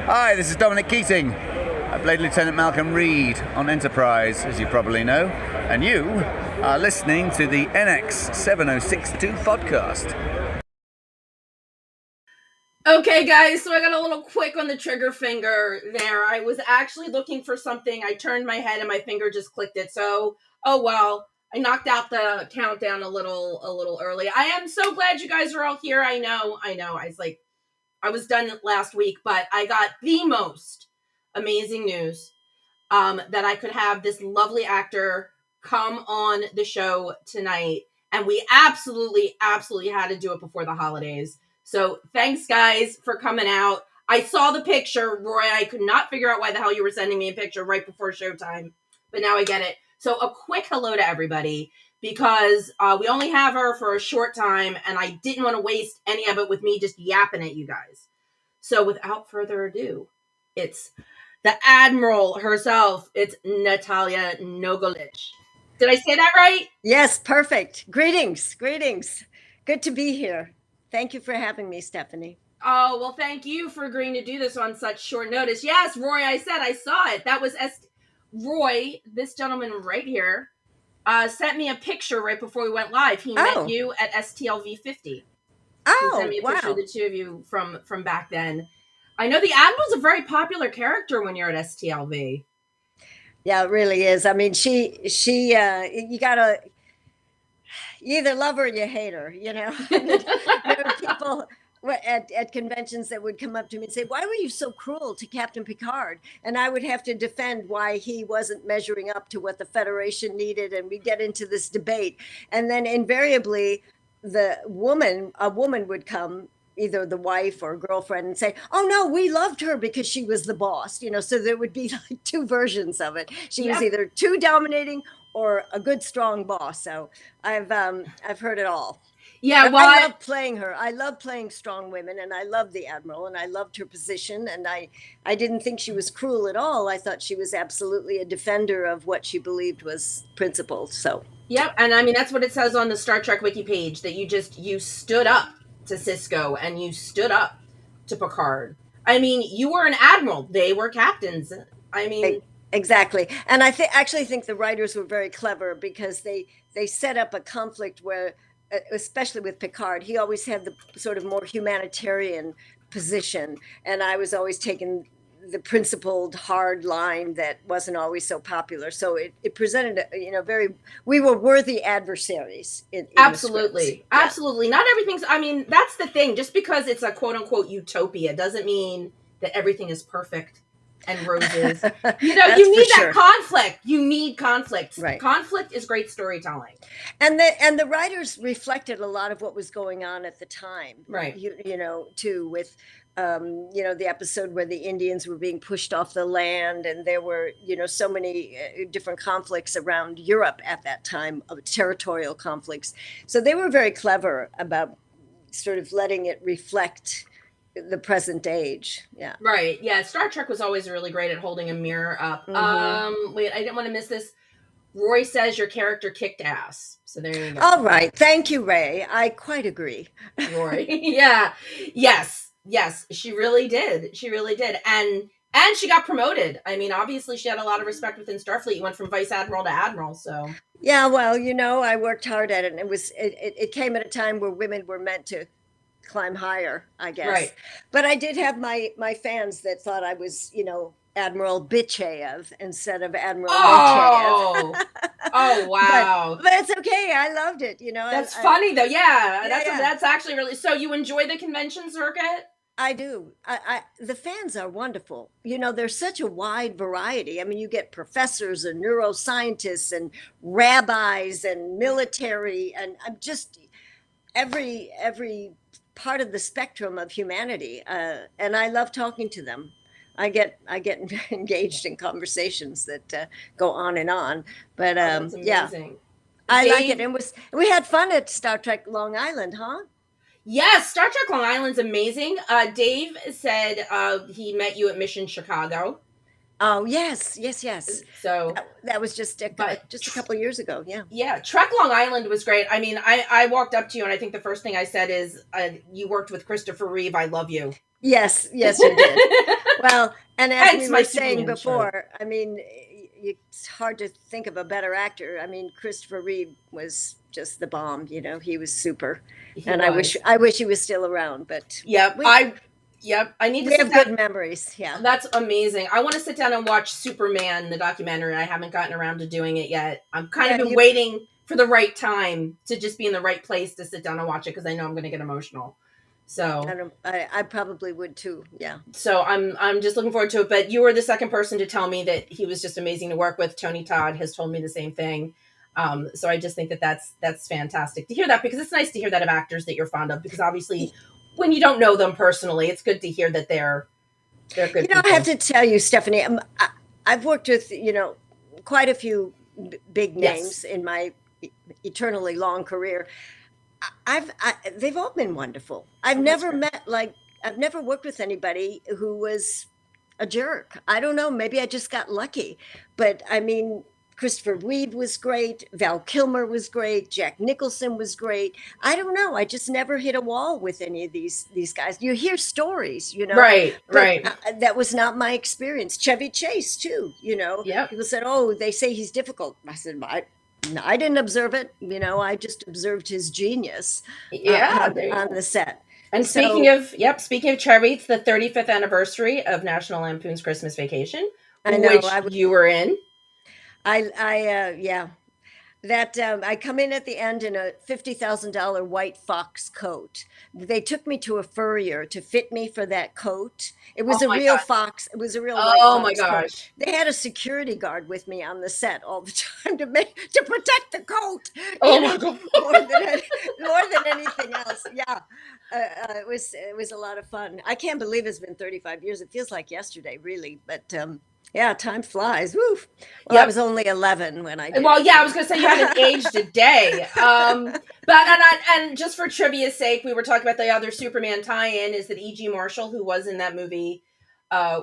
Hi, this is Dominic Keating. I played Lieutenant Malcolm Reed on Enterprise, as you probably know, and you are listening to the NX 7062 podcast. Okay, guys, so I got a little quick on the trigger finger there. I was actually looking for something. I turned my head and my finger just clicked it. So, oh well, I knocked out the countdown a little early. I am so glad you guys are all here. I know. I was done last week, but I got the most amazing news that I could have this lovely actor come on the show tonight. And we absolutely had to do it before the holidays. So thanks, guys, for coming out. I saw the picture, Roy. I could not figure out why the hell you were sending me a picture right before showtime, but now I get it. So a quick hello to everybody, because we only have her for a short time, and I didn't want to waste any of it with me just yapping at you guys. So without further ado, it's the Admiral herself. It's Natalija Nogulich. Did I say that right? Yes, perfect. Greetings. Good to be here. Thank you for having me, Stephanie. Oh, well, thank you for agreeing to do this on such short notice. Yes, Roy, I saw it. That was Roy, this gentleman right here, sent me a picture right before we went live. He met you at STLV 50. Oh, he sent me a picture of the two of you from back then. I know the Admiral's a very popular character when you're at STLV. Yeah, it really is. I mean, you either love her or you hate her, there were people at conventions that would come up to me and say, why were you so cruel to Captain Picard? And I would have to defend why he wasn't measuring up to what the Federation needed. And we get into this debate. And then invariably, a woman would come, either the wife or girlfriend, and say, oh no, we loved her because she was the boss, so there would be like two versions of it. She was either too dominating or a good strong boss. So I've heard it all. Yeah, well, I love playing her. I love playing strong women, and I love the Admiral, and I loved her position, and I didn't think she was cruel at all. I thought she was absolutely a defender of what she believed was principled. So yep, and I mean that's what it says on the Star Trek wiki page, that you stood up to Cisco and you stood up to Picard. I mean, you were an admiral; they were captains. I mean, exactly. And I actually think the writers were very clever, because they set up a conflict where, especially with Picard, he always had the sort of more humanitarian position, and I was always taking the principled hard line that wasn't always so popular. So it presented, we were worthy adversaries. Absolutely. Not everything's, I mean, that's the thing. Just because it's a quote unquote utopia doesn't mean that everything is perfect and roses. You need that conflict. You need conflict. Right. Conflict is great storytelling. And the writers reflected a lot of what was going on at the time. Right. Too, with the episode where the Indians were being pushed off the land, and there were, so many different conflicts around Europe at that time, of territorial conflicts. So they were very clever about sort of letting it reflect the present age. Yeah. Right. Yeah. Star Trek was always really great at holding a mirror up. Mm-hmm. Wait, I didn't want to miss this. Roy says your character kicked ass. So there you go. All right. Thank you, Ray. I quite agree. Roy. Yeah. Yes, she really did. And she got promoted. I mean, obviously she had a lot of respect within Starfleet. You went from vice admiral to admiral, so. Yeah, well, I worked hard at it, and it came at a time where women were meant to climb higher, I guess. Right. But I did have my fans that thought I was, Admiral Bitchev instead of Admiral Michev. Oh, wow. But it's okay. I loved it. That's funny, though. Yeah. That's actually really, so you enjoy the convention circuit? I do. The fans are wonderful. There's such a wide variety. I mean, you get professors and neuroscientists and rabbis and military, and I'm just every part of the spectrum of humanity. And I love talking to them. I get engaged in conversations that go on and on. But yeah, I like it. And we had fun at Star Trek Long Island, huh? Yes, Star Trek Long Island's amazing. Dave said he met you at Mission Chicago. Oh, yes, yes, yes. So, That was just but just a couple of years ago. Yeah. yeah, Trek Long Island was great. I mean, I walked up to you and I think the first thing I said is, you worked with Christopher Reeve. I love you. Yes, yes, you did. Well, and as Hence we my were saying Superman shirt. before, I mean, it's hard to think of a better actor. I mean, Christopher Reeve was just the bomb. You know, he was super, He and was. I wish he was still around. But Yep. we Yep. I need to we sit have good down. memories. Yeah. That's amazing. I want to sit down and watch Superman, the documentary. I haven't gotten around to doing it yet. I'm kind of Yeah, been waiting for the right time to just be in the right place to sit down and watch it because I know I'm going to get emotional. So, I probably would too. Yeah. so I'm just looking forward to it. But you were the second person to tell me that he was just amazing to work with. Tony Todd has told me the same thing. So I just think that that's fantastic to hear that, because it's nice to hear that of actors that you're fond of, because obviously when you don't know them personally, it's good to hear that they're good You know, people. I have to tell you, Stephanie, I've worked with, quite a few big Yes. names in my eternally long career. They've all been wonderful. I've Oh, that's never great. I've never worked with anybody who was a jerk. I don't know, maybe I just got lucky. But I mean, Christopher Reeve was great, Val Kilmer was great, Jack Nicholson was great. I don't know, I just never hit a wall with any of these guys. You hear stories, Right, but right. that was not my experience. Chevy Chase too, Yep. people said, "Oh, they say he's difficult." I said, I didn't observe it. I just observed his genius Yeah, there you on go. the set. And So speaking of Cherry, it's the 35th anniversary of National Lampoon's Christmas Vacation, I know which you were in. yeah. That I come in at the end in a $50,000 white fox coat. They took me to a furrier to fit me for that coat. It was Oh a my real god. fox. It was a real white Oh my fox coat. gosh. They had a security guard with me on the set all the time to protect the coat. Oh my god. More than anything else. Yeah, it was a lot of fun. I can't believe it's been 35 years. It feels like yesterday, really. But yeah, time flies. Woo. Well, I Yep. was only 11 when I did Well, it. yeah, I was gonna say you hadn't aged a day. And just for trivia's sake, we were talking about the other Superman tie-in. Is that E.G. Marshall, who was in that movie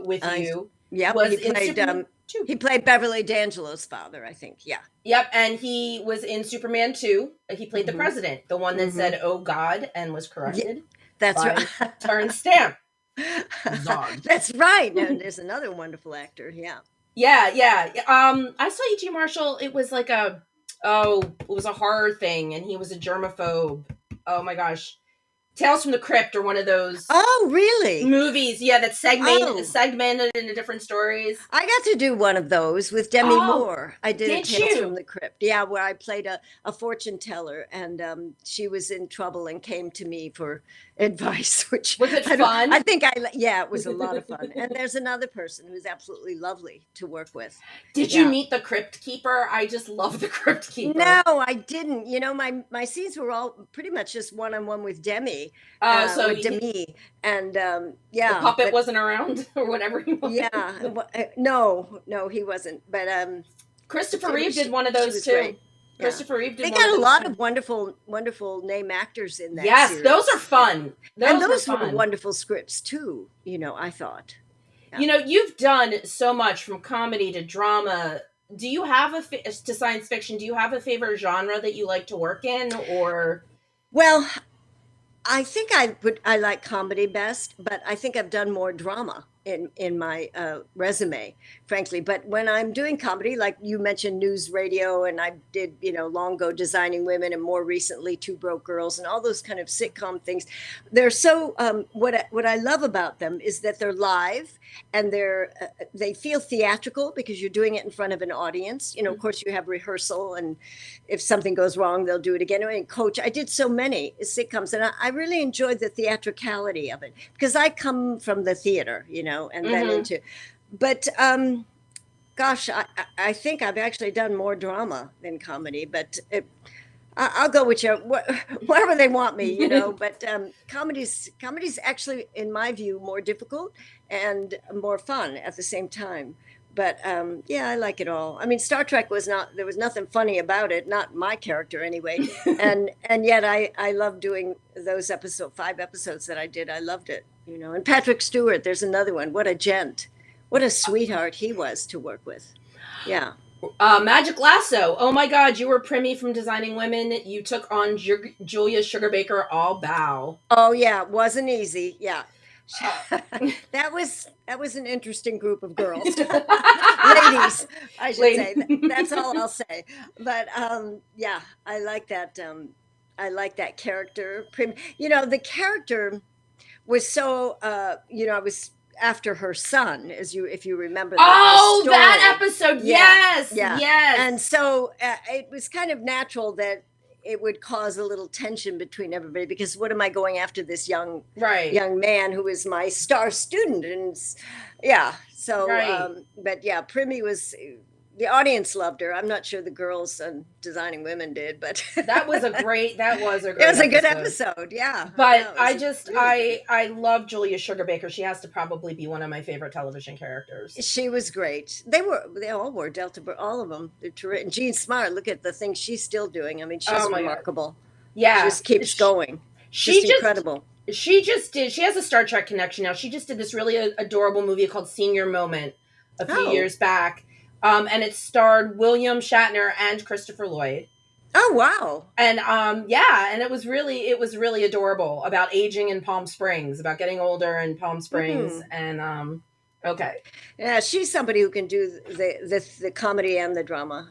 with you, Yep, was in Superman 2. he played Beverly D'Angelo's father, I think. Yeah. Yep, and he was in Superman 2. He played the Mhm. president, the one that Mhm. said "Oh God" and was corrected That's by right. Terrence Stamp. Zod. That's right. And there's another wonderful actor. Yeah. Yeah. I saw E.G. Marshall. It was like it was a horror thing, and he was a germaphobe. Oh my gosh. Tales from the Crypt, or one of those Oh, really? movies, yeah, that Oh. segmented into different stories. I got to do one of those with Demi Oh, Moore. I did a did Tales you? from the Crypt. Yeah, where I played a fortune teller, and she was in trouble and came to me for advice. Which Was it I don't- fun? I think yeah, it was a lot of fun. And there's another person who's absolutely lovely to work with. Did Yeah. you meet the Crypt Keeper? I just love the Crypt Keeper. No, I didn't. My scenes were all pretty much just one-on-one with Demi, So with Demi, and the yeah, puppet but- wasn't around or whatever he was. yeah, no, he wasn't. But Christopher Reeve did one of she those was too. great. Yeah. Christopher Reeve did They one got of a those lot too. of wonderful name actors in that. Yes, series. those are fun. And those were were fun. wonderful scripts too. I thought. You've done so much, from comedy to drama. Do you have to science fiction? Do you have a favorite genre that you like to work in, or? Well, I think I like comedy best, but I think I've done more drama in my resume, frankly. But when I'm doing comedy, like you mentioned, news radio, and I did, long ago, Designing Women, and more recently, Two Broke Girls, and all those kind of sitcom things. They're so what I love about them is that they're live, and they feel theatrical because you're doing it in front of an audience. Of course, you have rehearsal, and if something goes wrong, they'll do it again. And Coach, I did so many sitcoms, and I really enjoyed the theatricality of it because I come from the theater, and then into, but gosh, I think I've actually done more drama than comedy, but I'll go wherever they want me, but comedy's actually, in my view, more difficult and more fun at the same time. But yeah, I like it all. I mean, Star Trek there was nothing funny about it, not my character anyway. and yet I love doing those 5 episodes that I did. I loved it, And Patrick Stewart, there's another one. What a gent. What a sweetheart he was to work with. Yeah. Magic Lasso. Oh my God, you were Primmy from Designing Women. You took on Julia Sugarbaker all bow. Oh yeah, it wasn't easy. Yeah. that was an interesting group of girls. Ladies, I should say. That's all I'll say. But yeah, I like that character. The character was so I was after her son, if you remember that that episode. Yeah, yes. And so it was kind of natural that it would cause a little tension between everybody, because what am I going after this young man who is my star student? And yeah, so but yeah, Primmy was, the audience loved her. I'm not sure the girls on Designing Women did, but that was a great it was a good episode. Yeah, but I love Julia Sugarbaker. She has to probably be one of my favorite television characters. She was great. They all were Delta, all of them. They're terrific. Jean Smart, look at the things she's still doing. I mean, she's remarkable. God. Yeah, she just keeps going. She's incredible. She has a Star Trek connection now. She just did this really adorable movie called Senior Moment a few years back. And it starred William Shatner and Christopher Lloyd. Oh wow! And and it was really adorable, about aging in Palm Springs, about getting older in Palm Springs, and okay. Yeah, she's somebody who can do the comedy and the drama.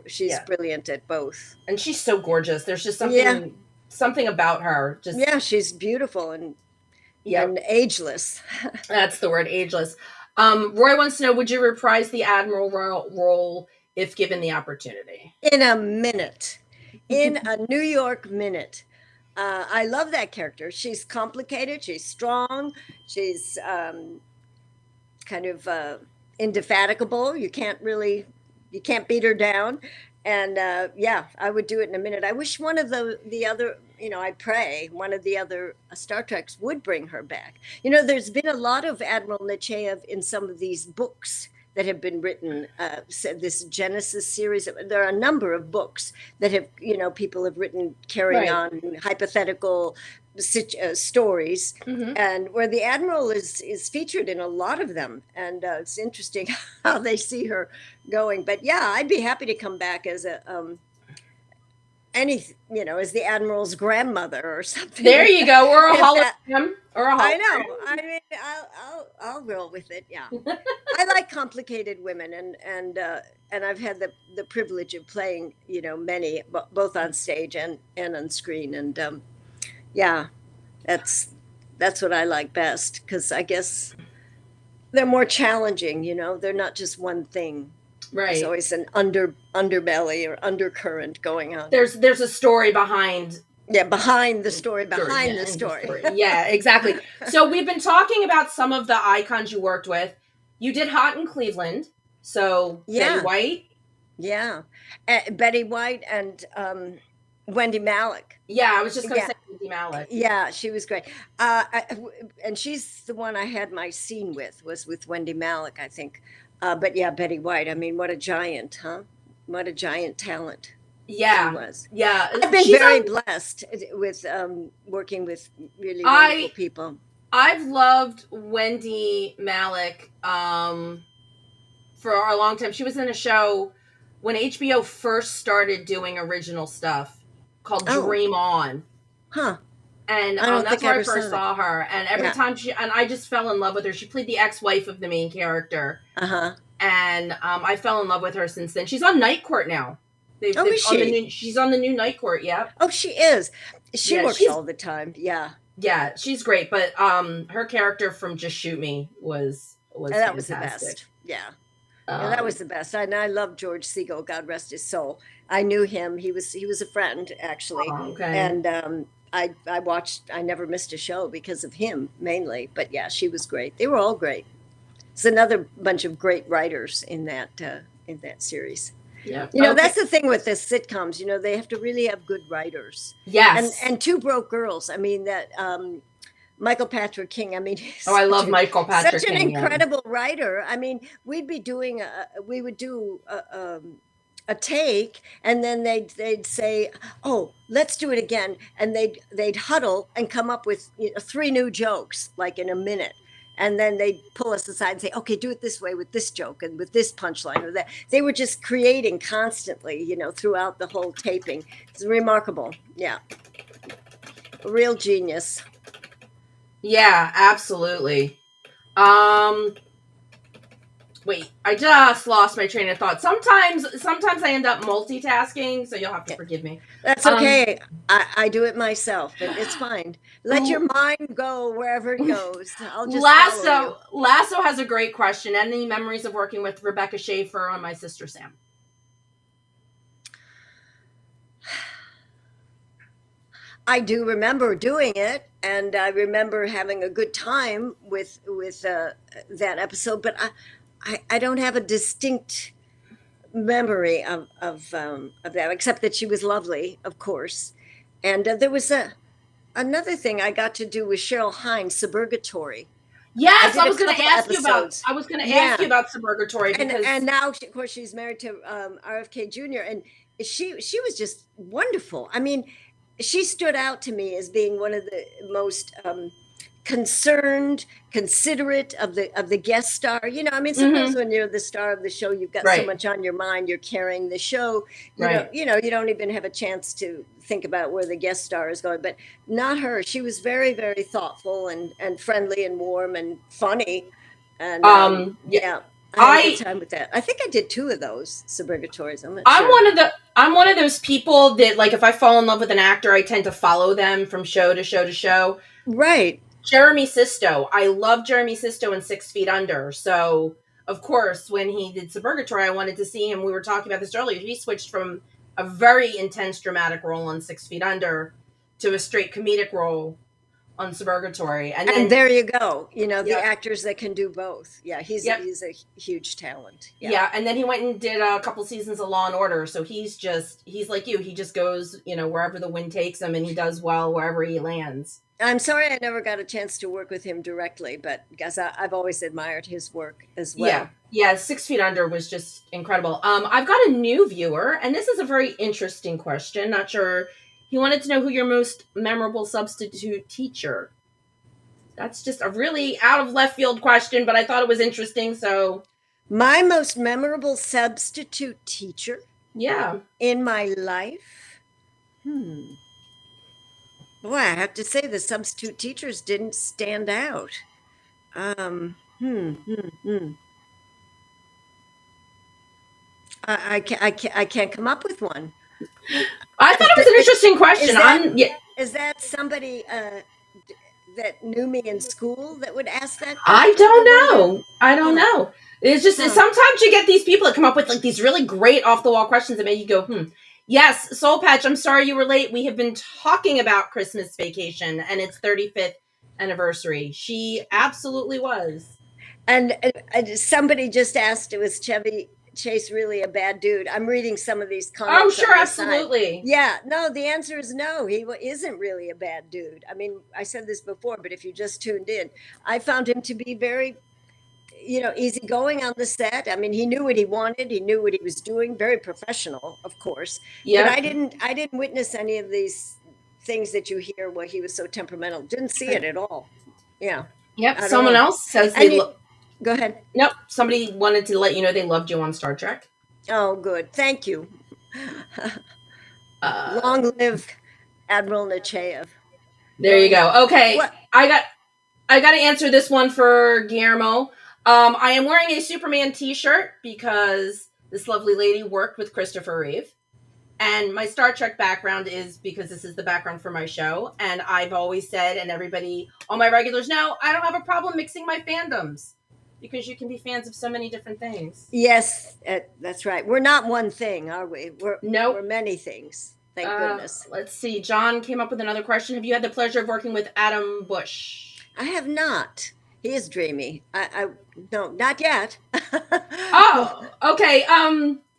She's brilliant at both, and she's so gorgeous. There's just something about her. She's beautiful and ageless. That's the word, ageless. Roy wants to know, would you reprise the Admiral role if given the opportunity? In a minute. In a New York minute. I love that character. She's complicated. She's strong. She's kind of indefatigable. You can't beat her down. And I would do it in a minute. I wish one of the other, I pray one of the other Star Treks would bring her back. There's been a lot of Admiral Nechayev in some of these books that have been written, this Genesis series. There are a number of books that have, people have written carrying on hypothetical stories, and where the Admiral is featured in a lot of them. And it's interesting how they see her going. But yeah, I'd be happy to come back as as the Admiral's grandmother or something. There you go. Or a hologram. I know. I mean, I'll roll with it. Yeah, I like complicated women, and I've had the privilege of playing, many, both on stage and on screen, and that's what I like best, because I guess they're more challenging. They're not just one thing. Right. There's always an underbelly or undercurrent going on. There's a story behind. Yeah, behind the story, behind the story. Yeah, exactly. So we've been talking about some of the icons you worked with. You did Hot in Cleveland. So Betty White. Yeah. Betty White and Wendy Malick. Yeah, I was just going to say Wendy Malick. Yeah, she was great. And she's the one I had my scene was with Wendy Malick, I think. But yeah, Betty White. I mean, what a giant, huh? What a giant talent. Yeah. She was. Yeah. I've been very blessed with working with really wonderful people. I've loved Wendy Malick for a long time. She was in a show when HBO first started doing original stuff called Dream On. Huh. And that's where I first saw her. And every time I just fell in love with her. She played the ex-wife of the main character. Uh-huh. And I fell in love with her since then. She's on Night Court now. Is she? She's on the new Night Court, yeah. Oh, she is. She works all the time, yeah. Yeah, she's great. But her character from Just Shoot Me was that was the best. Yeah. That was the best. And I love George Segal, God rest his soul. I knew him. He was a friend, actually. Oh, okay. And I never missed a show because of him, mainly. But yeah, she was great. They were all great. It's another bunch of great writers in that series. Yeah. That's the thing with the sitcoms. They have to really have good writers. Yes. And Two Broke Girls. I mean, that Michael Patrick King. I mean, I love Michael Patrick King. Such an incredible writer. I mean, we would do a take, and then they'd say, "Oh, let's do it again," and they'd huddle and come up with 3 new jokes like in a minute. And then they'd pull us aside and say, okay, do it this way with this joke and with this punchline or that. They were just creating constantly, you know, throughout the whole taping. It's remarkable. Yeah. A real genius. Yeah, absolutely. Wait, I just lost my train of thought. Sometimes I end up multitasking, so you'll have to forgive me. That's okay. I do it myself, but it's fine. Let your mind go wherever it goes. I'll just follow you. Lasso has a great question. Any memories of working with Rebecca Schaefer on My Sister Sam? I do remember doing it, and I remember having a good time with that episode. But I don't have a distinct memory of that, except that she was lovely, of course. And there was another thing I got to do with Cheryl Hines, Suburgatory. Yes, I was going to ask you about. I was going to ask you about Suburgatory because and now, of course, she's married to RFK Jr. and she was just wonderful. I mean, she stood out to me as being one of the most concerned, considerate of the guest star. You know, I mean, sometimes when you're the star of the show, you've got so much on your mind. You're carrying the show. You know, you don't even have a chance to think about where the guest star is going. But not her. She was very, very thoughtful and friendly and warm and funny. And yeah. I had a good time with that. I think I did 2 of those Suburgatories. I'm one of those people that, like, if I fall in love with an actor, I tend to follow them from show to show to show. Right. Jeremy Sisto. I love Jeremy Sisto in 6 Feet Under. So, of course, when he did Suburgatory, I wanted to see him. We were talking about this earlier. He switched from a very intense dramatic role on 6 Feet Under to a straight comedic role on Suburgatory. And there you go. You know, the actors that can do both. Yeah, he's a huge talent. Yeah, and then he went and did a couple seasons of Law and Order. So he's like you. He just goes, you know, wherever the wind takes him, and he does well wherever he lands. I'm sorry I never got a chance to work with him directly, but because I've always admired his work as well. Yeah, 6 Feet Under was just incredible. I've got a new viewer, and this is a very interesting question. Not sure. He wanted to know who your most memorable substitute teacher. That's just a really out of left field question, but I thought it was interesting. So, my most memorable substitute teacher. Yeah. In my life. Boy, I have to say the substitute teachers didn't stand out. I can't come up with one. I thought it was an interesting question. Is that somebody that knew me in school that would ask that question? I don't know. It's just sometimes you get these people that come up with like these really great off the wall questions that make you go, Yes, Soul Patch, I'm sorry you were late. We have been talking about Christmas Vacation and its 35th anniversary. She absolutely was. And somebody just asked, was Chevy Chase really a bad dude? I'm reading some of these comments. Oh, sure, absolutely. Yeah, no, the answer is no. He isn't really a bad dude. I mean, I said this before, but if you just tuned in, I found him to be very, you know, easygoing on the set. I mean, he knew what he wanted. He knew what he was doing. Very professional, of course. Yeah. But I didn't witness any of these things that you hear where he was so temperamental. Didn't see it at all. Yeah. Yep. Someone else says Go ahead. Nope. Somebody wanted to let you know they loved you on Star Trek. Oh, good. Thank you. Long live Admiral Nechayev. There you go. Okay. What? I got to answer this one for Guillermo. I am wearing a Superman t-shirt because this lovely lady worked with Christopher Reeve. And my Star Trek background is because this is the background for my show. And I've always said, and everybody, all my regulars know, I don't have a problem mixing my fandoms. Because you can be fans of so many different things. Yes, that's right. We're not one thing, are we? We're many things. Thank goodness. Let's see. John came up with another question. Have you had the pleasure of working with Adam Bush? I have not. He is dreamy. No, not yet. Oh, okay.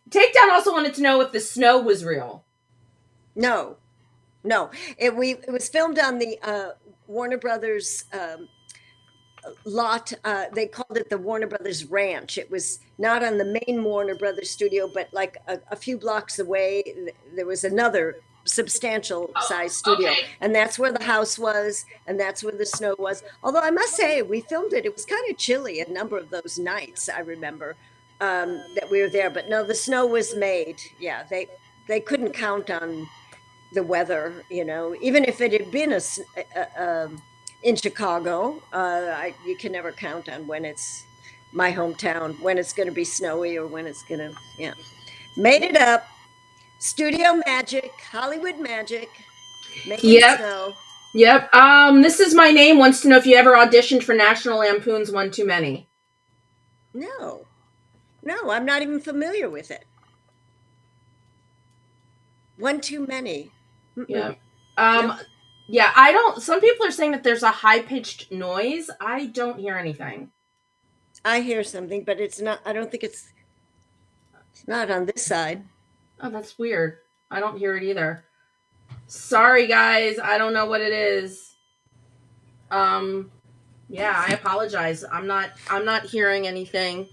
Takedown also wanted to know if the snow was real. No. It was filmed on the Warner Brothers lot. They called it the Warner Brothers Ranch. It was not on the main Warner Brothers studio, but like a few blocks away, there was another substantial size studio. Okay. And that's where the house was, and that's where the snow was. Although I must say, we filmed it. It was kind of chilly a number of those nights, I remember, that we were there. But no, the snow was made. Yeah, they couldn't count on the weather, even if it had been in Chicago. You can never count on when it's my hometown, when it's going to be snowy or when it's going to, yeah. Made it up. Studio magic, Hollywood magic, making Yep. snow. Yep. This is my name. Wants to know if you ever auditioned for National Lampoon's One Too Many. No, I'm not even familiar with it. One Too Many. Yeah. Yep. Yeah, I don't. Some people are saying that there's a high pitched noise. I don't hear anything. I hear something, but it's not. I don't think it's not on this side. Oh, that's weird. I don't hear it either. Sorry, guys. I don't know what it is. Yeah, I apologize. I'm not hearing anything.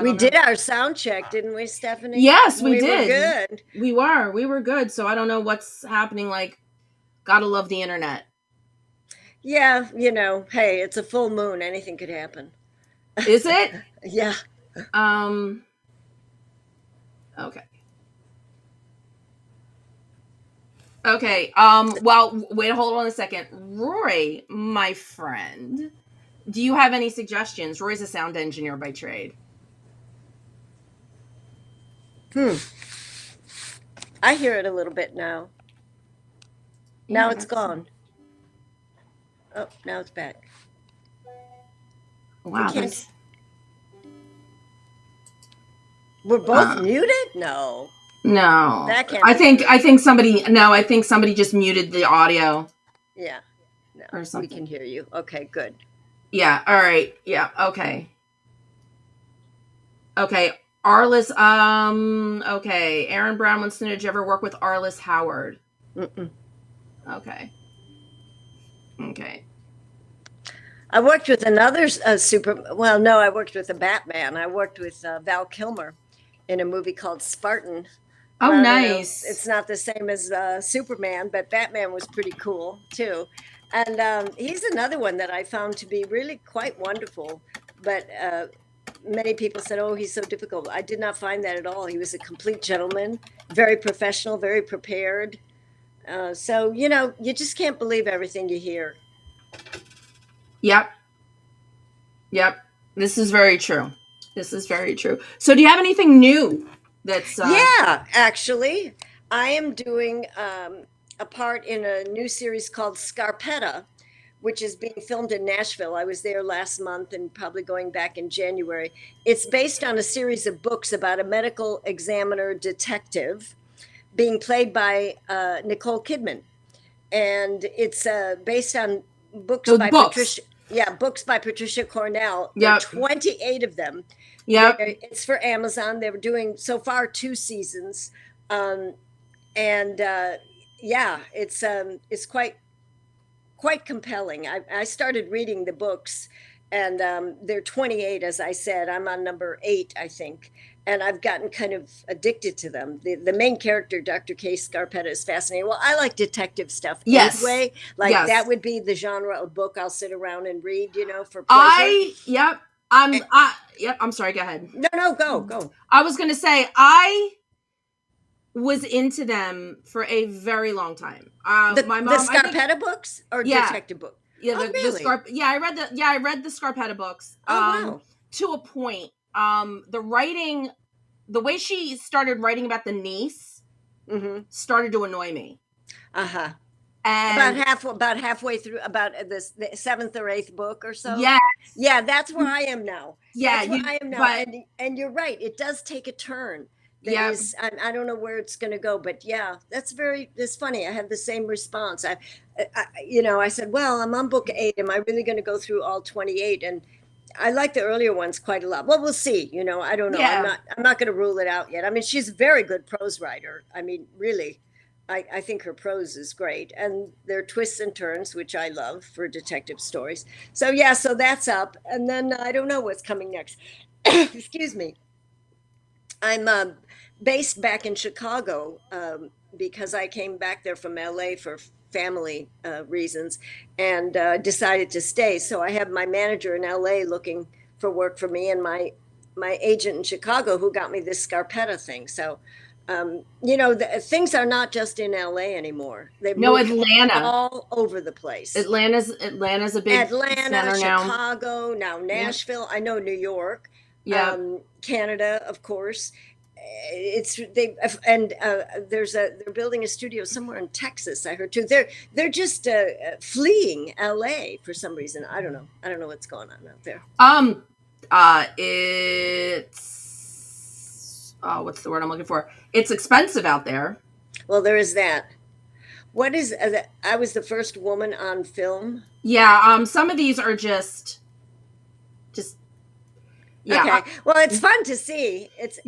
We did our sound check, didn't we, Stephanie? Yes, we We did. were good. We were good. So I don't know what's happening. Like, gotta love the internet. Yeah, hey, it's a full moon. Anything could happen. Is it? Yeah. Okay. Okay. Well, wait, hold on a second. Roy, my friend, do you have any suggestions? Roy's a sound engineer by trade. I hear it a little bit now. Now it's gone. Oh, now it's back. Wow. We're both muted? No. That can't I think somebody just muted the audio. Yeah. No. Or something. We can hear you. Okay, good. Yeah, all right. Yeah, okay. Okay. Arliss, okay. Aaron Brown wants to know, did you ever work with Arliss Howard? Mm-mm. Okay. I worked with another I worked with a Batman. I worked with Val Kilmer in a movie called Spartan. Oh, nice. It's not the same as Superman, but Batman was pretty cool too. And he's another one that I found to be really quite wonderful. But many people said, oh, he's so difficult. I did not find that at all. He was a complete gentleman, very professional, very prepared. So, you just can't believe everything you hear. Yep. This is very true. So do you have anything new that's... Yeah, actually. I am doing a part in a new series called Scarpetta, which is being filmed in Nashville. I was there last month and probably going back in January. It's based on a series of books about a medical examiner detective being played by Nicole Kidman. And it's based on books by Patricia Cornell. There are 28 of them. Yeah. It's for Amazon. They were doing so far 2 seasons. It's quite compelling. I started reading the books, and there are 28, as I said. I'm on number 8, I think. And I've gotten kind of addicted to them. The main character, Dr. Kay Scarpetta, is fascinating. Well, I like detective stuff anyway. That would be the genre of book I'll sit around and read, for pleasure. I'm sorry, go ahead. No, go. I was going to say, I was into them for a very long time. My mom, the Scarpetta books or detective books? Yeah, really? I read the Scarpetta books. Wow. To a point. The writing, the way she started writing about the niece, started to annoy me. Uh-huh. And about halfway through, about the 7th or 8th book or so. Yes. Yeah, that's where I am now. I am now. And you're right. It does take a turn. Yeah. I don't know where it's going to go, but yeah, it's funny. I had the same response. I said, well, I'm on book 8. Am I really going to go through all 28? And I like the earlier ones quite a lot. Well, we'll see. I don't know. Yeah. I'm not going to rule it out yet. I mean, she's a very good prose writer. I mean, really, I think her prose is great. And there are twists and turns, which I love for detective stories. So that's up. And then I don't know what's coming next. Excuse me. I'm based back in Chicago because I came back there from LA for family reasons and decided to stay. So I have my manager in LA looking for work for me, and my agent in Chicago who got me this Scarpetta thing. So things are not just in LA anymore. They've No, moved Atlanta. all over the place. Atlanta's a big center now. Chicago, now Nashville. I know New York. Yeah. Canada, of course. They're building a studio somewhere in Texas. I heard too. They're just fleeing LA for some reason. I don't know what's going on out there. It's what's the word I'm looking for? It's expensive out there. Well, there is that. What is I was the first woman on film. Yeah. Some of these are just. Yeah. Okay. Well, it's fun to see. It's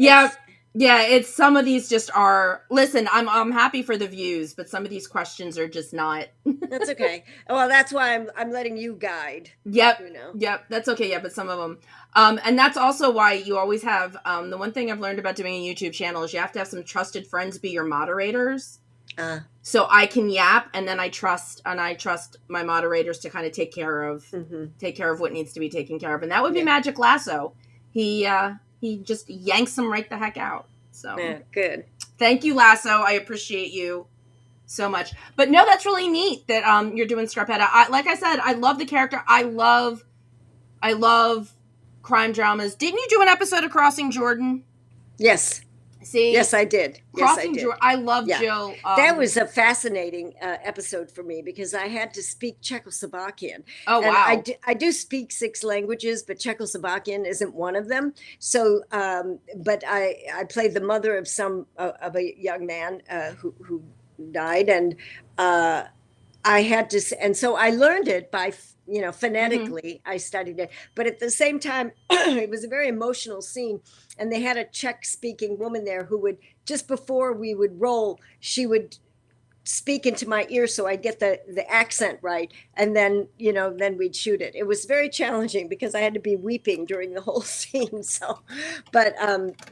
some of these just are. Listen, I'm happy for the views, but some of these questions are just not. That's okay. Well, that's why I'm letting you guide. Yep. Yep. That's okay. Yeah, but some of them. And that's also why you always have. The one thing I've learned about doing a YouTube channel is you have to have some trusted friends be your moderators. So I can yap, and then I trust my moderators to kind of take care of what needs to be taken care of, and that would be Magic Lasso. He just yanks them right the heck out. So good. Thank you, Lasso. I appreciate you so much. But no, that's really neat that you're doing Scarpetta. Like I said, I love the character. I love crime dramas. Didn't you do an episode of Crossing Jordan? Yes. See? Yes, I did. Crossing Jordan. I love Jill. That was a fascinating episode for me because I had to speak Czechoslovakian. Oh, wow. I do speak 6 languages, but Czechoslovakian isn't one of them. So, but I played the mother of a young man who died, and I had to, and so I learned it by phonetically. I studied it, but at the same time, it was a very emotional scene. And they had a Czech-speaking woman there who would, just before we would roll, she would speak into my ear so I'd get the accent right. And then, then we'd shoot it. It was very challenging because I had to be weeping during the whole scene. So, but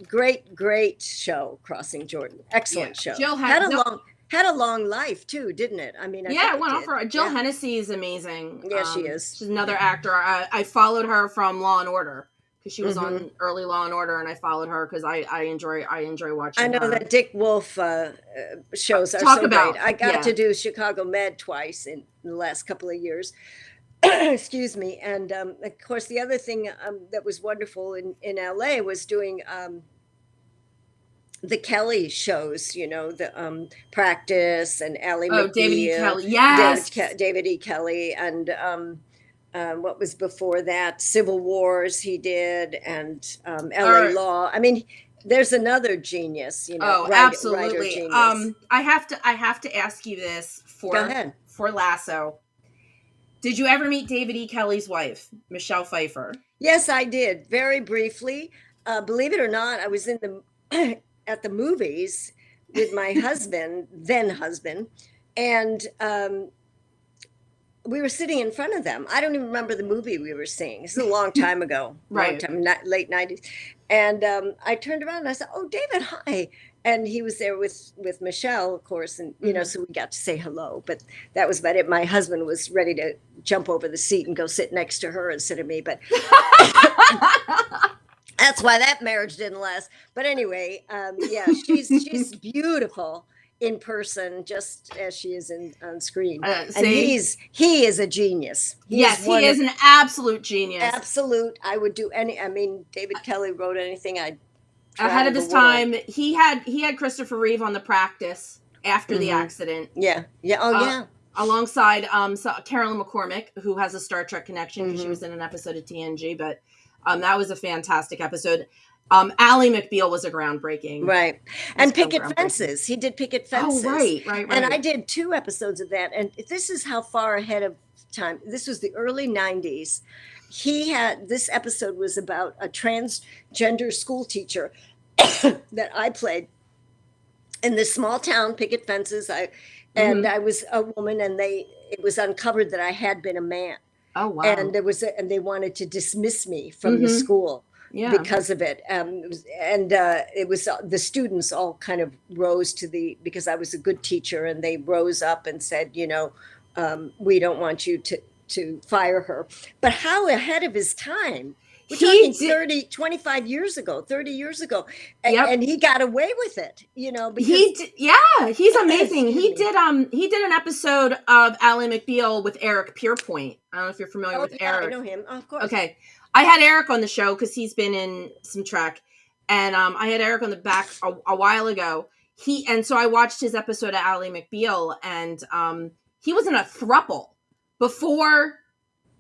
great show, Crossing Jordan. Excellent show. Jill had a long life too, didn't it? I mean, it went on for Jill Hennessy is amazing. Yeah, she is. She's another actor. I followed her from Law and Order. Because she was on early Law and Order, and I followed her because I enjoy watching. I know her. That Dick Wolf shows are so great. I got to do Chicago Med twice in the last couple of years. Excuse me. And of course, the other thing that was wonderful in LA was doing the Kelly shows. The Practice and Ally McBeal. David E. Kelly. Yes, David E. Kelly and. What was before that? Civil Wars he did, and LA Law. I mean, there's another genius, absolutely. Writer genius. I have to ask you this Go ahead. For Lasso. Did you ever meet David E. Kelly's wife, Michelle Pfeiffer? Yes, I did. Very briefly. Believe it or not, I was at the movies with my then husband, and we were sitting in front of them. I don't even remember the movie we were seeing. This is a long time ago, right? Late 90s. And I turned around and I said, "Oh, David, hi." And he was there with Michelle, of course. And, so we got to say hello. But that was about it. My husband was ready to jump over the seat and go sit next to her instead of me. But that's why that marriage didn't last. But anyway, she's beautiful in person, just as she is on screen. And he is a genius. He is an absolute genius. Absolute. I would do David Kelly wrote anything ahead of his time. He had Christopher Reeve on The Practice after the accident. Yeah. Alongside Carolyn McCormick, who has a Star Trek connection because she was in an episode of TNG, but that was a fantastic episode. Ally McBeal was a groundbreaking. Right. And Picket Fences. He did Picket Fences. Oh, right. And I did 2 episodes of that. And this is how far ahead of time. This was the early 90s. This episode was about a transgender school teacher that I played in this small town, Picket Fences. I was a woman, and it was uncovered that I had been a man. Oh, wow. And and they wanted to dismiss me from the school. because of it. It was the students all kind of rose because I was a good teacher, and they rose up and said, we don't want you to fire her. But how ahead of his time? We're talking 25 years ago, 30 years ago. And he got away with it, because he's amazing. He did an episode of Ally McBeal with Eric Pierpoint. I don't know if you're familiar with Eric. I know him, of course. Okay. I had Eric on the show because he's been in some Trek. And I had Eric on the back a while ago. So I watched his episode of Ally McBeal, and he was in a throuple before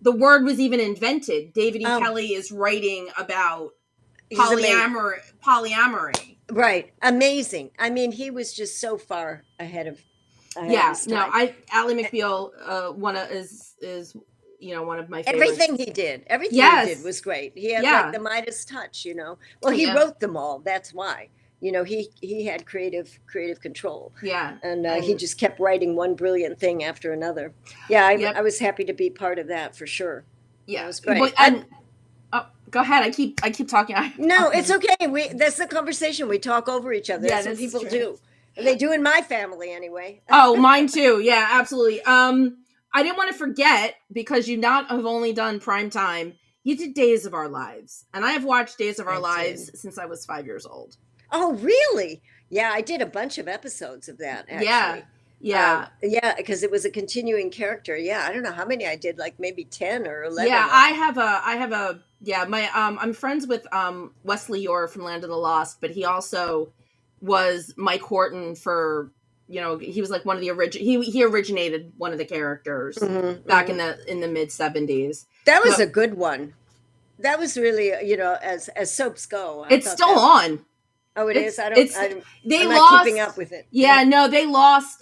the word was even invented. David E. Kelly is writing about polyamory. Right. Amazing. I mean, he was just so far ahead of his time. Ally McBeal, is one of my favorites. Everything he did was great. He had like the Midas touch, Well, he wrote them all. That's why. He had creative control. Yeah. And he just kept writing one brilliant thing after another. Yeah, I was happy to be part of that for sure. Yeah. It was great. Go ahead. I keep talking. No, it's okay. That's the conversation. We talk over each other. That's what people do. And they do in my family anyway. Oh, mine too. Yeah, absolutely. I didn't want to forget, because you not have only done Primetime, you did Days of Our Lives. And I have watched Days of Our Lives since I was 5 years old. Oh, really? Yeah, I did a bunch of episodes of that, actually. Yeah. Because it was a continuing character. Yeah, I don't know how many I did, like maybe 10 or 11. Yeah, I'm friends with Wesley Orr from Land of the Lost, but he also was Mike Horton for, he was like one of the he originated one of the characters back in the mid 70s. That was a good one. That was really, as soaps go. It's still on. Oh, it is. I'm not keeping up with it. Yeah, no, they've lost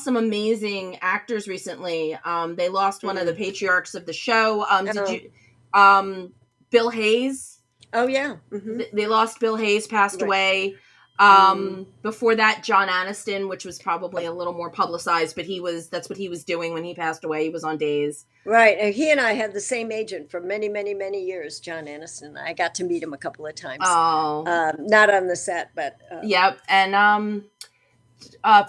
some amazing actors recently. They lost one of the patriarchs of the show. Bill Hayes? Oh yeah. They lost Bill Hayes, passed away. Before that, John Aniston, which was probably a little more publicized, but that's what he was doing when he passed away. He was on Days. Right. And he and I had the same agent for many, many, many years, John Aniston. I got to meet him a couple of times. Oh. Not on the set, but. Yep. And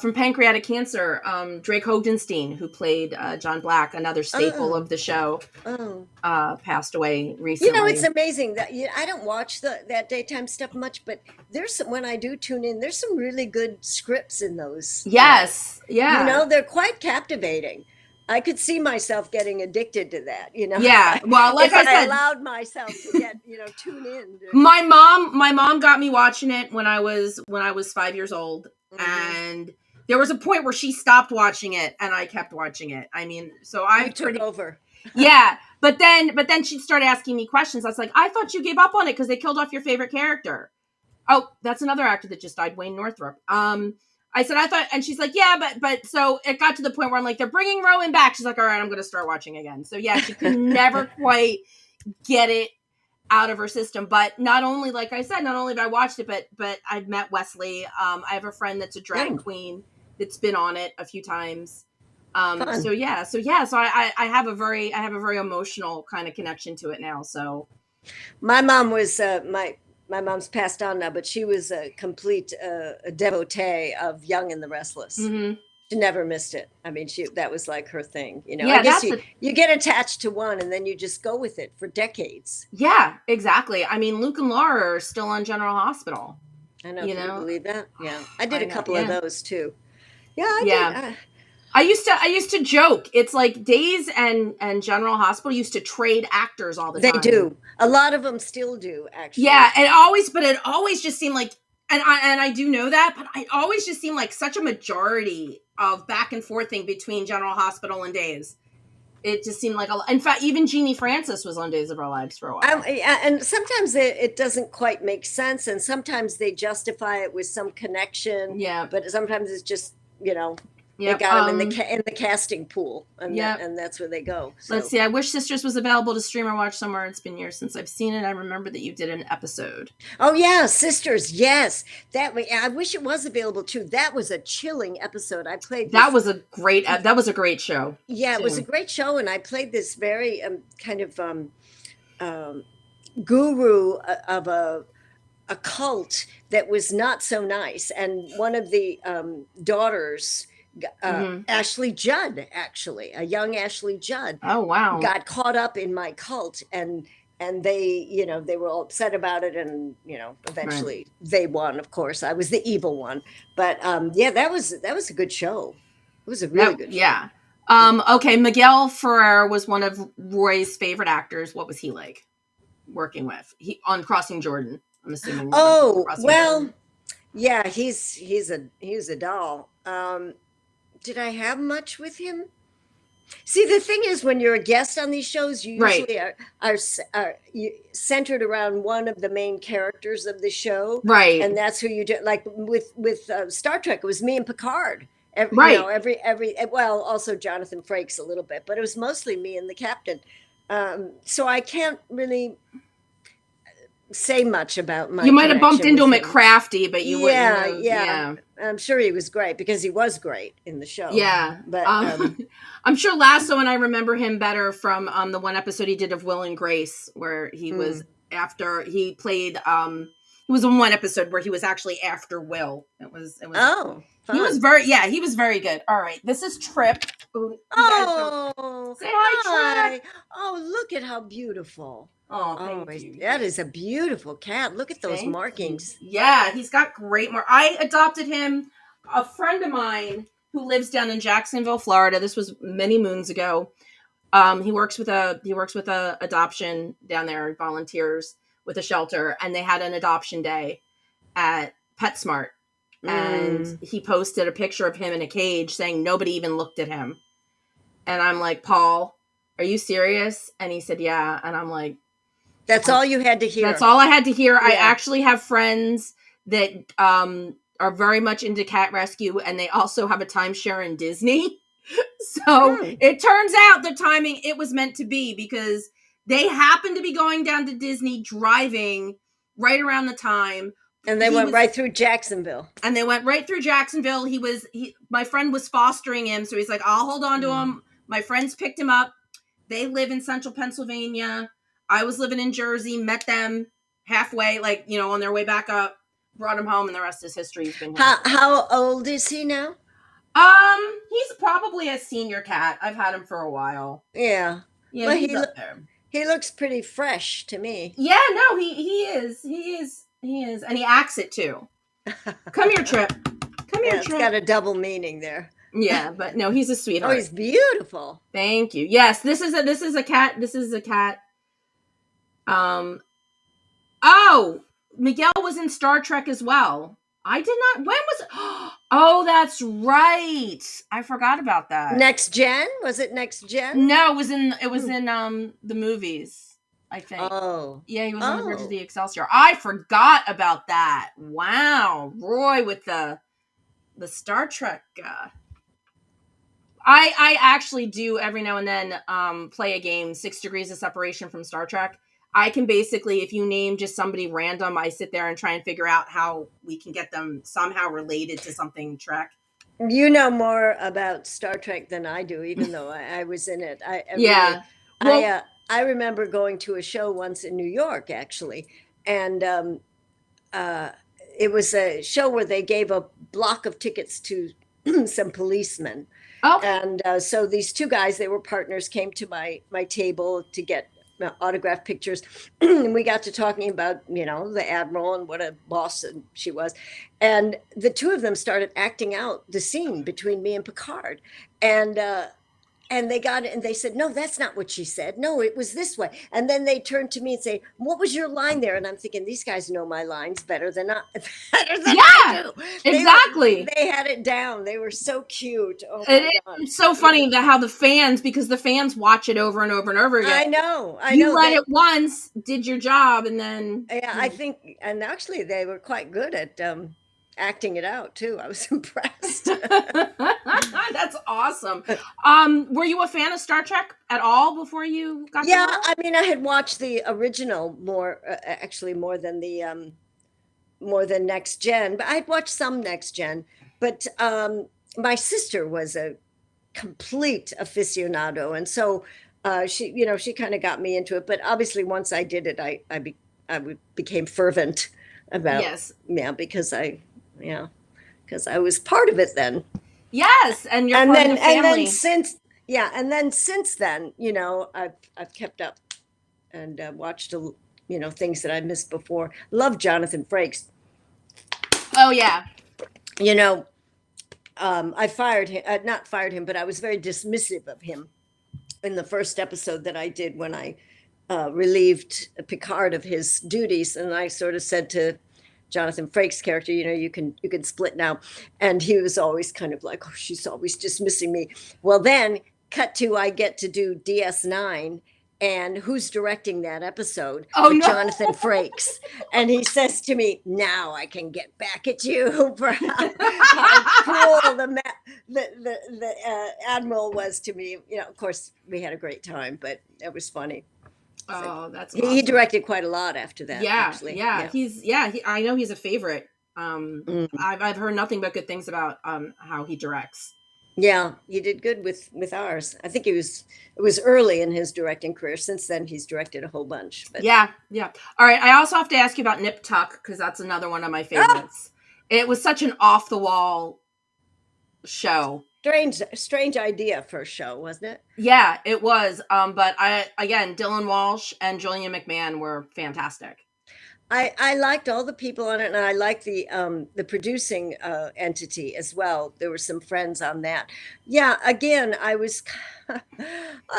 from Pancreatic Cancer, Drake Hogenstein, who played John Black, another staple of the show, passed away recently. It's amazing that I don't watch that daytime stuff much, but when I do tune in, there's some really good scripts in those. Yes. Yeah. They're quite captivating. I could see myself getting addicted to that, Yeah. Well, like I said, I allowed myself to get, tune in. My mom got me watching it when I was 5 years old. And there was a point where she stopped watching it and I kept watching it. I mean, so I took over. Yeah. But then she'd start asking me questions. I was like, I thought you gave up on it because they killed off your favorite character. Oh, that's another actor that just died, Wayne Northrup. I said, I thought, and she's like, yeah, but so it got to the point where I'm like, they're bringing Rowan back. She's like, all right, I'm going to start watching again. So yeah, she could never quite get it out of her system. But not only have I watched it, but I've met Wesley. I have a friend that's a drag queen that's been on it a few times. So I have a very emotional kind of connection to it now. So my mom was my mom's passed on now, but she was a complete devotee of Young and the Restless. Mm-hmm. She never missed it. I mean, that was like her thing, Yeah, I guess you get attached to one and then you just go with it for decades. Yeah, exactly. I mean, Luke and Laura are still on General Hospital. I know. Can you believe that? Yeah, I did a couple of those too. Yeah, I did. I used to joke. It's like Days and General Hospital used to trade actors all the time. They do. A lot of them still do, actually. Yeah, it always just seemed like, and I do know that, but it always just seemed like such a majority of back and forthing between General Hospital and Days. It just seemed like in fact, even Jeannie Francis was on Days of Our Lives for a while. And sometimes it doesn't quite make sense, and sometimes they justify it with some connection. Yeah, but sometimes it's just they got them in the casting pool, and that's where they go. So. Let's see. I wish Sisters was available to stream or watch somewhere. It's been years since I've seen it. I remember that you did an episode. Oh yeah, Sisters. Yes, I wish it was available too. That was a chilling episode. I played. That was a great show. Yeah, it was a great show, and I played this very kind of guru of a cult that was not so nice. And one of the daughters, Ashley Judd, actually, a young Ashley Judd, Oh, wow. got caught up in my cult, and they, they were all upset about it, and eventually they won. Of course, I was the evil one, but yeah, that was a good show. It was a really good show. Yeah. Okay, Miguel Ferrer was one of Roy's favorite actors. What was he like working with? He on Crossing Jordan, I'm assuming. Oh, well, Jordan. Yeah, he's a doll. Did I have much with him? See, the thing is, when you're a guest on these shows, you usually are centered around one of the main characters of the show, right? And that's who you do. Like with Star Trek, it was me and Picard. Well, also Jonathan Frakes a little bit, but it was mostly me and the captain. So I can't really say much about my. You might have bumped into him at Crafty, but you wouldn't have. Yeah. I'm sure he was great because he was great in the show. Yeah, but I'm sure Lasso, and I remember him better from the one episode he did of Will and Grace, where he was after he played. He was in one episode where he was actually after Will. It was. Oh. Fun. He was very good. All right, this is Trip. Say hi, Trip. Oh, look at how beautiful. Oh, thank you. That is a beautiful cat. Look at those markings. Yeah, he's got great I adopted him. A friend of mine who lives down in Jacksonville, Florida. This was many moons ago. He works with a adoption down there. He volunteers with a shelter, and they had an adoption day at PetSmart. And he posted a picture of him in a cage saying nobody even looked at him. And I'm like, Paul, are you serious? And he said, yeah. And I'm like, that's all you had to hear. That's all I had to hear. Yeah. I actually have friends that are very much into cat rescue, and they also have a timeshare in Disney. So it turns out the timing, it was meant to be, because they happened to be going down to Disney driving right around the time. And they went right through Jacksonville. My friend was fostering him. So he's like, I'll hold on to him. My friends picked him up. They live in central Pennsylvania. I was living in Jersey, met them halfway, on their way back up, brought him home, and the rest is history. He's been here. How old is he now? He's probably a senior cat. I've had him for a while. Yeah. Yeah, well, he's up there. He looks pretty fresh to me. Yeah, no, he is. He is. And he acts it too. Come here, Trip. Come here, Trip. It's got a double meaning there. Yeah, but no, he's a sweetheart. Oh, he's beautiful. Thank you. Yes, this is a cat. This is a cat. Oh, Miguel was in Star Trek as well. I did not. When was it? Oh, that's right. I forgot about that. Next Gen? Was it Next Gen? No, it was in the movies, I think. Oh. Yeah, he was on the Bridge of the Excelsior. I forgot about that. Wow. Roy with the Star Trek. I actually do every now and then play a game, 6 Degrees of Separation from Star Trek. I can basically, if you name just somebody random, I sit there and try and figure out how we can get them somehow related to something Trek. You know more about Star Trek than I do, even though I was in it. I remember going to a show once in New York, actually, and it was a show where they gave a block of tickets to some policemen. Oh. And so these two guys, they were partners, came to my table to get autographed pictures. And we got to talking about, the Admiral and what a boss she was. And the two of them started acting out the scene between me and Picard. And they got it and they said, no, that's not what she said. No, it was this way. And then they turned to me and say, what was your line there? And I'm thinking, these guys know my lines better than I do. Exactly. They had it down. They were so cute. Oh, it's so funny how the fans watch it over and over and over again. I know. You read it once, did your job, and then. Yeah, I think, and actually they were quite good at acting it out too. I was impressed. That's awesome. Were you a fan of Star Trek at all before you got? Yeah, I mean, I had watched the original more than the more than Next Gen, but I'd watched some Next Gen. But my sister was a complete aficionado, and so she kind of got me into it. But obviously, once I did it, became fervent about, Yes. yeah, because I was part of it then. Yes, and you're And part then of the family. Since then, I've kept up and watched things that I missed before. Love Jonathan Frakes. Oh yeah. I fired him, not fired him, but I was very dismissive of him in the first episode that I did when I relieved Picard of his duties, and I sort of said to Jonathan Frakes' character, you can split now, and he was always kind of like, oh, she's always dismissing me. Well, then cut to I get to do DS9. And who's directing that episode? Oh, no. Jonathan Frakes. And he says to me, now I can get back at you for how cruel the Admiral was to me. Of course, we had a great time, but it was funny. Oh, that's awesome. He directed quite a lot after that. Yeah, actually. Yeah. I know he's a favorite. I've heard nothing but good things about how he directs. Yeah, he did good with ours. I think it was early in his directing career. Since then, he's directed a whole bunch. But yeah. All right, I also have to ask you about Nip Tuck, because that's another one of my favorites. It was such an off the wall show. Strange idea for a show, wasn't it? Yeah, it was. But Dylan Walsh and Julian McMahon were fantastic. I liked all the people on it, and I liked the producing entity as well. There were some friends on that. Yeah, again, I was, I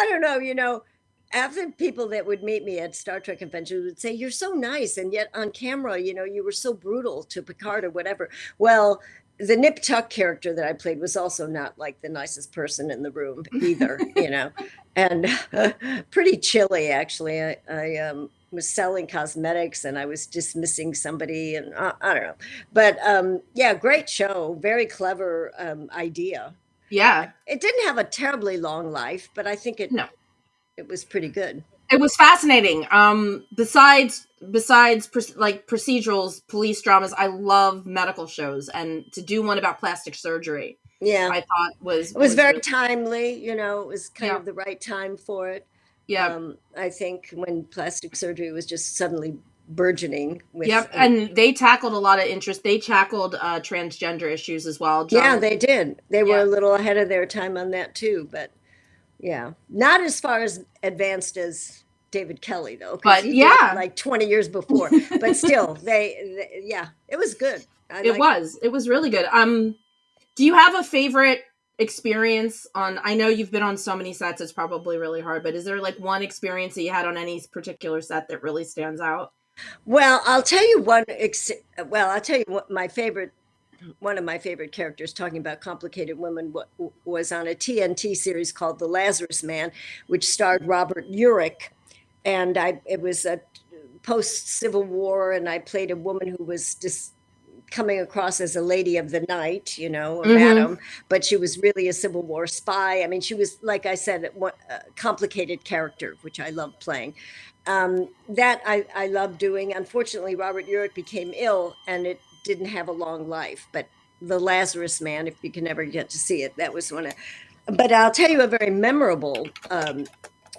don't know, half the people that would meet me at Star Trek conventions would say, you're so nice, and yet on camera, you were so brutal to Picard or whatever. Well, the Nip Tuck character that I played was also not like the nicest person in the room either, and pretty chilly, actually. I was selling cosmetics and I was dismissing somebody, and I don't know. But great show. Very clever idea. Yeah. It didn't have a terribly long life, but I think it was pretty good. It was fascinating. Besides like procedurals, police dramas, I love medical shows, and to do one about plastic surgery, I thought was very really timely. It was kind of the right time for it. Yeah, I think when plastic surgery was just suddenly burgeoning. And they tackled a lot of interest. They tackled transgender issues as well. Yeah, they did. They were a little ahead of their time on that too, but. Yeah, not as far as advanced as David Kelly, though. But he did it like 20 years before. But still, it was good. It was really good. Do you have a favorite experience on? I know you've been on so many sets; it's probably really hard. But is there like one experience that you had on any particular set that really stands out? Well, I'll tell you one. I'll tell you what my favorite. One of my favorite characters, talking about complicated women, was on a TNT series called The Lazarus Man, which starred Robert Urich. And it was a post-Civil War, and I played a woman who was just coming across as a lady of the night, a madam, but she was really a Civil War spy. I mean, she was, like I said, a complicated character, which I loved playing. That I loved doing. Unfortunately, Robert Urich became ill, and it didn't have a long life. But The Lazarus Man, if you can ever get to see it, that was one of. But I'll tell you a very memorable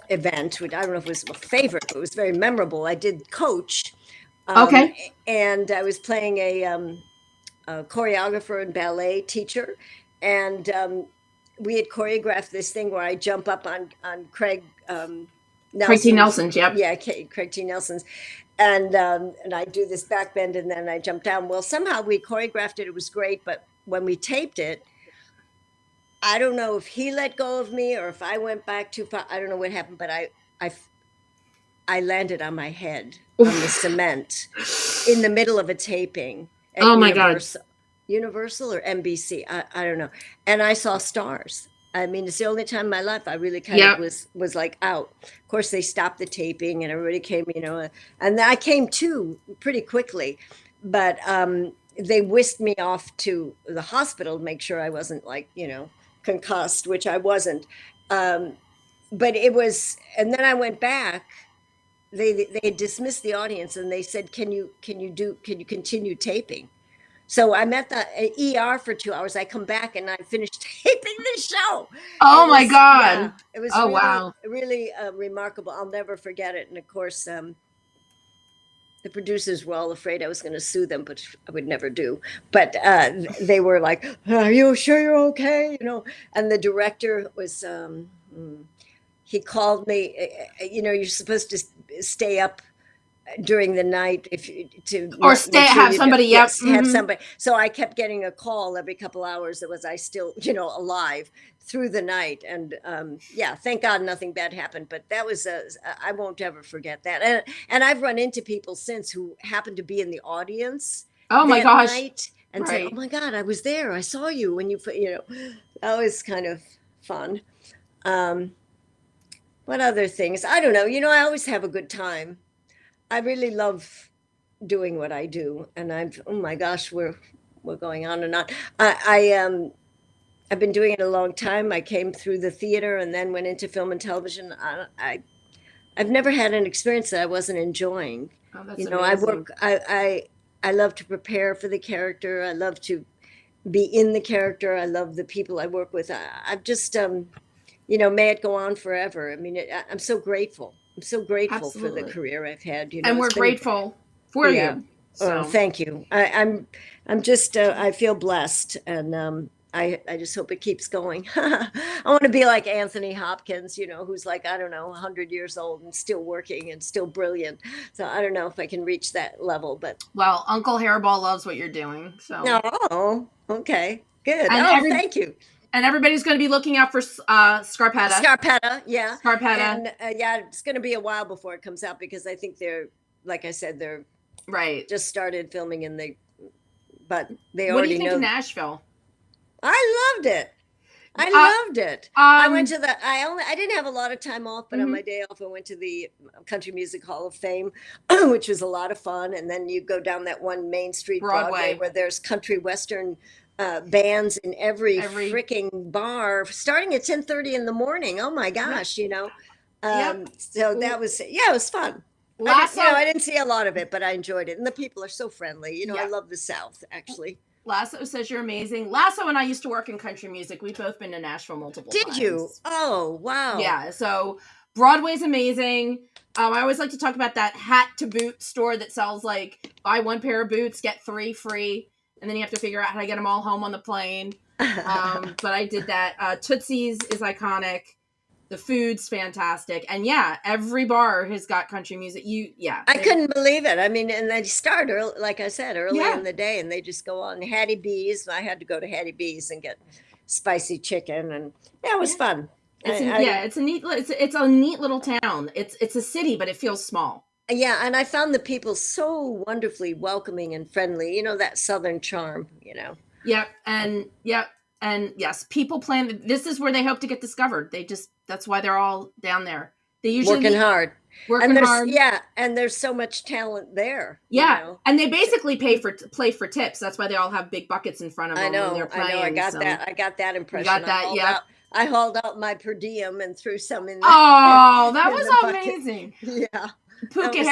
event, which I don't know if it was a favorite, but it was very memorable. I did coach. Okay. And I was playing a choreographer and ballet teacher, and we had choreographed this thing where I jump up on Craig. Craig T. Nelson's, yep. Yeah, Craig T. Nelson's. And I do this back bend, and then I jump down. Well, somehow we choreographed it. It was great. But when we taped it, I don't know if he let go of me or if I went back too far. I don't know what happened, but I landed on my head on the cement in the middle of a taping. Oh, my God. Universal or NBC. I don't know. And I saw stars. I mean, it's the only time in my life I really kind of was like out. Of course, they stopped the taping and everybody came, and I came to pretty quickly, but they whisked me off to the hospital to make sure I wasn't like, concussed, which I wasn't. But it was, and then I went back. They dismissed the audience and they said, can you continue taping? So I'm at the ER for 2 hours. I come back and I finished taping the show. Oh my Yeah, God. it was Oh, really, wow. really remarkable. I'll never forget it. And of course, the producers were all afraid I was going to sue them, but I would never do. But they were like, "Are you sure you're okay?" And the director was. He called me. You're supposed to stay up during the night if you to Or make sure have you somebody. Yep. yes, have somebody. So I kept getting a call every couple hours that was I still alive through the night. And yeah, thank God nothing bad happened, but that was I won't ever forget that. And I've run into people since who happened to be in the audience Oh my that gosh. night and said, Right. "Oh my God, I was there, I saw you when that was kind of fun. What other things? I don't know. I always have a good time. I really love doing what I do, and oh my gosh, we're going on and on. I've been doing it a long time. I came through the theater and then went into film and television. I've never had an experience that I wasn't enjoying. Oh, that's I amazing. work. I love to prepare for the character. I love to be in the character. I love the people I work with. I've just may it go on forever. I mean, I'm so grateful. I'm so grateful for the Absolutely. career I've had. And we're It's been grateful for yeah. you. Oh, So thank you. I'm just I feel blessed, and I just hope it keeps going. I want to be like Anthony Hopkins, who's like, I don't know, 100 years old and still working and still brilliant. So I don't know if I can reach that level, but well, Uncle Hairball loves what you're doing. So oh, okay, good. and Oh, thank you. And everybody's going to be looking out for Scarpetta. Scarpetta, yeah. Scarpetta. And yeah, it's going to be a while before it comes out because I think like I said, they're right. Just started filming but they What do already you think know. of Nashville? I loved it. I loved it. I went to I didn't have a lot of time off, but on my day off, I went to the Country Music Hall of Fame, which was a lot of fun. And then you go down that one Main Street Broadway where there's country western bands in every freaking bar starting at 10:30 in the morning. Oh my gosh, So that was, it was fun. I didn't see a lot of it, but I enjoyed it. And the people are so friendly. I love the South, actually. Lasso says you're amazing. Lasso and I used to work in country music. We've both been to Nashville multiple times. Did you? Oh, wow. Yeah. So Broadway's amazing. I always like to talk about that hat to boot store that sells like buy one pair of boots, get 3 free. And then you have to figure out how to get them all home on the plane. But I did that. Tootsie's is iconic. The food's fantastic. And yeah, every bar has got country music. I couldn't believe it. I mean, and they start early, like I said, early in the day, and they just go on. Hattie B's. I had to go to Hattie B's and get spicy chicken, and it was fun. It's a neat little town. It's a city, but it feels small. Yeah, and I found the people so wonderfully welcoming and friendly. That Southern charm. Yep, and yes, people plan. This is where they hope to get discovered. That's why they're all down there. They usually working hard. Hard. Yeah, and there's so much talent there. Yeah, and they basically play for tips. That's why they all have big buckets in front of them when they're playing. I got that. I got that impression. You got that, yeah. I hauled out my per diem and threw some in there. Oh, that was amazing. Yeah. Puka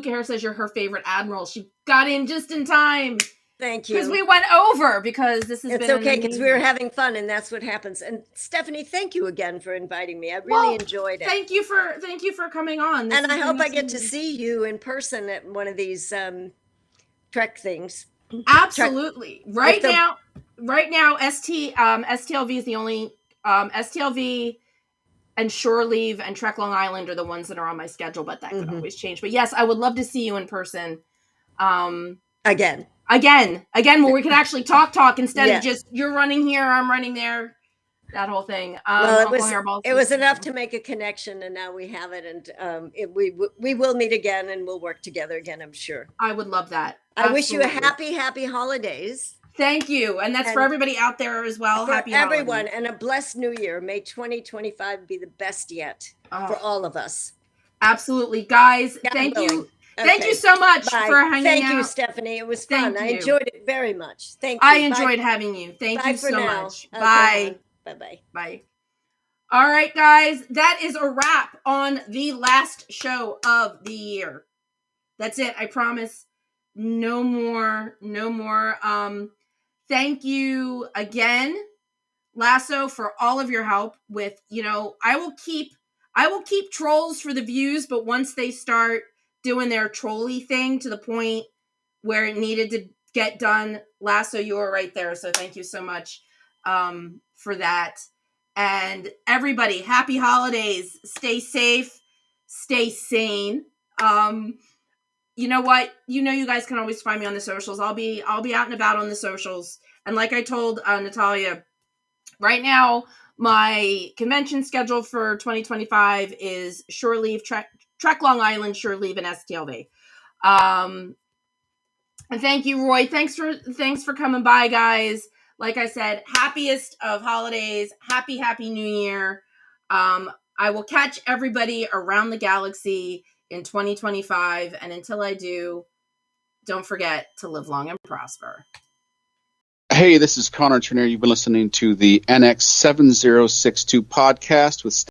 Hair says you're her favorite admiral. She got in just in time. Thank you. Because we went over this has been okay because we were having fun and that's what happens. And Stephanie, thank you again for inviting me. I really enjoyed it. Thank you for coming on. And I hope I get to see you in person at one of these Trek things. Absolutely. Right now, STLV is the only STLV and Shore Leave and Trek Long Island are the ones that are on my schedule, but that could always change. But yes, I would love to see you in person. Again, where we can actually talk instead of just you're running here, I'm running there, that whole thing. It was enough to make a connection, and now we have it, and we will meet again, and we'll work together again, I'm sure. I would love that. I wish you a happy holidays. Thank you, and that's for everybody out there as well. Happy everyone, and a blessed New Year. May 2025 be the best yet for all of us. Absolutely, guys. Thank you. Okay. Thank you so much for hanging out. Thank you, Stephanie. It was fun. I enjoyed it very much. Thank you. I enjoyed having you. Thank you so much. Bye. Bye-bye. Bye. All right, guys. That is a wrap on the last show of the year. That's it. I promise. No more. Thank you again, Lasso, for all of your help with, I will keep trolls for the views, but once they start doing their trolly thing to the point where it needed to get done, Lasso, you were right there. So thank you so much for that. And everybody, happy holidays. Stay safe, stay sane. You know what? You guys can always find me on the socials. I'll be out and about on the socials. And like I told Natalija, right now my convention schedule for 2025 is Shore Leave, Trek Long Island, Shore Leave, and STLV. And thank you, Roy. Thanks for coming by, guys. Like I said, happiest of holidays. Happy New Year. I will catch everybody around the galaxy in 2025. And until I do, don't forget to live long and prosper. Hey, this is Connor Turner. You've been listening to the NX7062 podcast with